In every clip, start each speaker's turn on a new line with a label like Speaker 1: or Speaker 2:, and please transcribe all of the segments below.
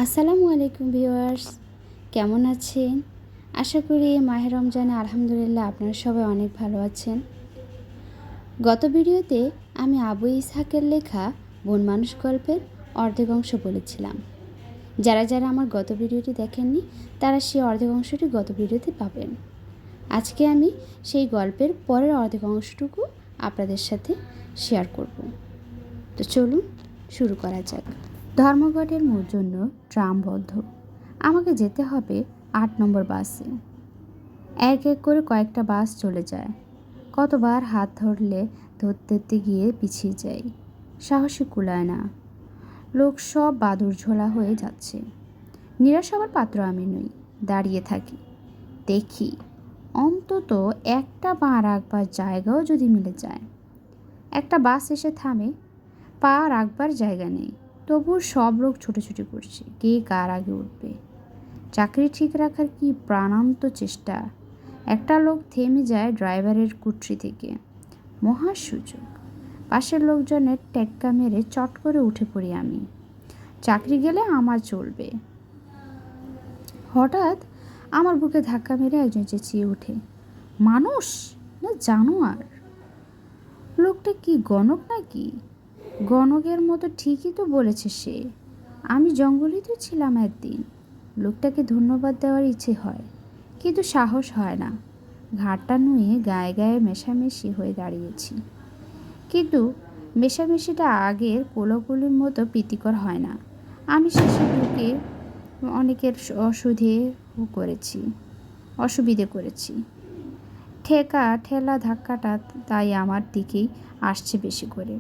Speaker 1: আসসালামু আলাইকুম ভিউয়ার্স, কেমন আছেন? আশা করি মাহে রমজানে আলহামদুলিল্লাহ আপনারা সবাই অনেক ভালো আছেন। গত ভিডিওতে আমি আবু ইসহাকের লেখা বন মানুষ গল্পের অর্ধেক অংশ বলেছিলাম। যারা যারা আমার গত ভিডিওটি দেখেননি তারা সেই অর্ধেক অংশটি গত ভিডিওতে পাবেন। আজকে আমি সেই গল্পের পরের অর্ধেক অংশটুকু আপনাদের সাথে শেয়ার করব। তো চলুন শুরু করা যাক। ধর্মঘটের জন্য ট্রাম বন্ধ। আমাকে যেতে হবে 8 নম্বর বাসে। এক এক করে কয়েকটা বাস চলে যায়। কতবার হাত ধরতে গিয়ে পিছিয়ে যাই, সাহসী কুলায় না। লোক সব বাদুর ঝোলা হয়ে যাচ্ছে। নিরাশ হবার পাত্র আমি নই। দাঁড়িয়ে থাকি, দেখি অন্তত একটা পা রাখবার জায়গাও যদি মিলে যায়। একটা বাস এসে থামে, পা রাখবার জায়গা নেই, তবুও সব লোক ছুটোছুটি করছে, কে কার আগে উঠবে। চাকরি ঠিক রাখার কি প্রাণান্ত চেষ্টা। একটা লোক থেমে যায় ড্রাইভারের কুঠরি থেকে। মহা সুযোগ। পাশের লোকজনের টেক্কা মেরে চট করে উঠে পড়ি আমি। চাকরি গেলে আমার চলবে। হঠাৎ আমার বুকে ধাক্কা মেরে একজন চেঁচিয়ে ওঠে, মানুষ না জানোয়ার? লোকটা কি গণক নাকি? গণকের মতো ঠিকই তো বলেছে সে। আমি জঙ্গলেই তো ছিলাম একদিন। লোকটাকে ধন্যবাদ দেওয়ার ইচ্ছে হয়, কিন্তু সাহস হয় না। ঘাটটা নুয়ে গায়ে গায়ে মেশামেশি হয়ে দাঁড়িয়েছি, কিন্তু মেশামেশিটা আগের কোলাকুলির মতো প্রীতিকর হয় না। আমি শেষে ঢুকে অনেকের অসুবিধে করেছি। ঠেলা ধাক্কাটা তাই আমার দিকেই আসছে বেশি করে।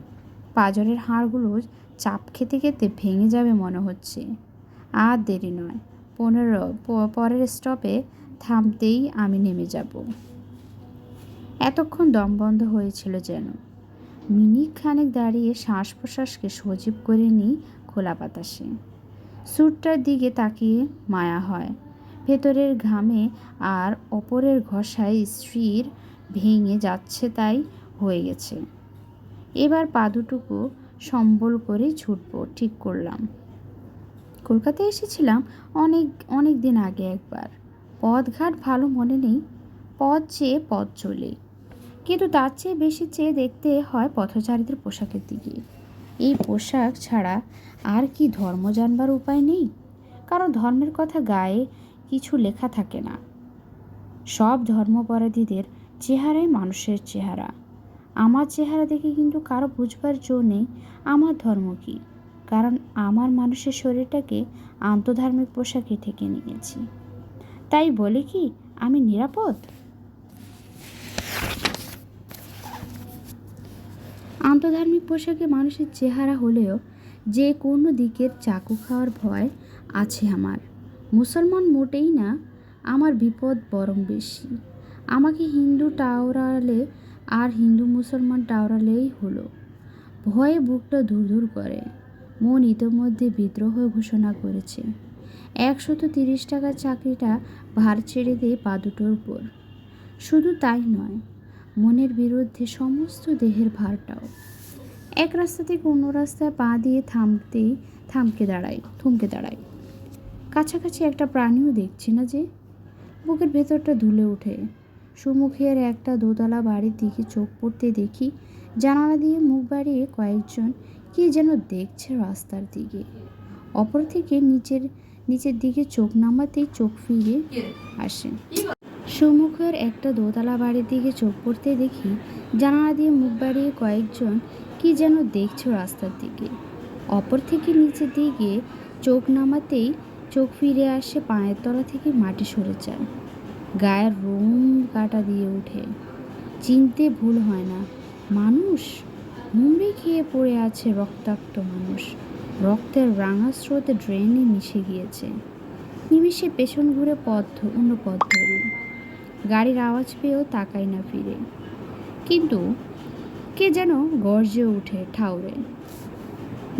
Speaker 1: পাঁজরের হাড়গুলো চাপ খেতে খেতে ভেঙে যাবে মনে হচ্ছে। আর দেরি নয়, পরের স্টপে থামতেই আমি নেমে যাব। এতক্ষণ দম বন্ধ হয়েছিল যেন। মিনিট খানেক দাঁড়িয়ে শ্বাস প্রশ্বাসকে সজীব করে নিই খোলা বাতাসে। স্যুটটার দিকে তাকিয়ে মায়া হয়। ভেতরের ঘামে আর ওপরের ঘষায় স্ত্রীর ভেঙে যাচ্ছে, তাই হয়ে গেছে। এবার পা দুটুকু সম্বল করে ছুটবো ঠিক করলাম। কলকাতায় এসেছিলাম অনেক দিন আগে একবার। পথঘাট ভালো মনে নেই, পথ চলে, কিন্তু তার চেয়ে বেশি চেয়ে দেখতে হয় পথচারীদের পোশাকের দিকে। এই পোশাক ছাড়া আর কি ধর্ম জানবার উপায় নেই? কারণ ধর্মের কথা গায়ে কিছু লেখা থাকে না। সব ধর্মপরাধীদের চেহারাই মানুষের চেহারা। আমার চেহারা দেখে কিন্তু কারো বুঝবার জো নেই আমার ধর্ম কী, কারণ আমার মানুষের শরীরটাকে আন্তধার্মিক পোশাকে ঢেকে নিয়েছি। তাই বলে কি আমি নিরাপদ? আন্তধার্মিক পোশাকে মানুষের চেহারা হলেও যে কোনো দিকের চাকু খাওয়ার ভয় আছে আমার। মুসলমান মোটেই না, আমার বিপদ বরং বেশি। আমাকে হিন্দু টাওরালে আর হিন্দু মুসলমান টাওরালেই হলো। ভয়ে বুকটা ধুরধুর করে। মন ইতোমধ্যে বিদ্রোহ ঘোষণা করেছে। 130 টাকার চাকরিটা ভার ছেড়ে দিয়ে পা দুটোর উপর। শুধু তাই নয়, মনের বিরুদ্ধে সমস্ত দেহের ভারটাও। এক রাস্তা থেকে অন্য রাস্তায় পা দিয়ে থমকে দাঁড়াই। কাছাকাছি একটা প্রাণীও দেখছি না যে। বুকের ভেতরটা দুলে ওঠে। সুমুখের একটা দোতলা বাড়ির দিকে চোখ পড়তে দেখি জানালা দিয়ে মুখ বাড়িয়ে কয়েকজন কি যেন দেখছে রাস্তার দিকে। অপর থেকে নিচের দিকে চোখ নামাতেই চোখ ফিরে আসে। সুমুখের একটা দোতলা বাড়ির দিকে চোখ পড়তে দেখি জানালা দিয়ে মুখ বাড়িয়ে কয়েকজন কি যেন দেখছে রাস্তার দিকে। অপর থেকে নিচের দিকে চোখ নামাতেই চোখ ফিরে আসে, পায়ের তলা থেকে মাটি সরে যায়, গায়ের রোম কাটা দিয়ে ওঠে। চিনতে ভুল হয় না। মানুষ, হুমড়ি খেয়ে পড়ে আছে রক্তাক্ত মানুষ। রক্তের রাঙা স্রোতে ড্রেনে মিশে গিয়েছে। নিমিষে পেছন ঘুরে অন্য পথ ধরি। গাড়ির আওয়াজ পেয়েও তাকাই না ফিরে, কিন্তু কে যেন গর্জে ওঠে ঠাউরে।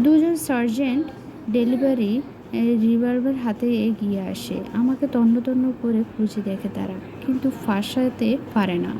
Speaker 1: দুজন সার্জেন্ট ডেলিভারি রিভলভার হাতে এগিয়ে আসে। আমাকে তন্ন তন্ন করে খুঁজে দেখে তারা, কিন্তু ফাঁসাতে পারে না।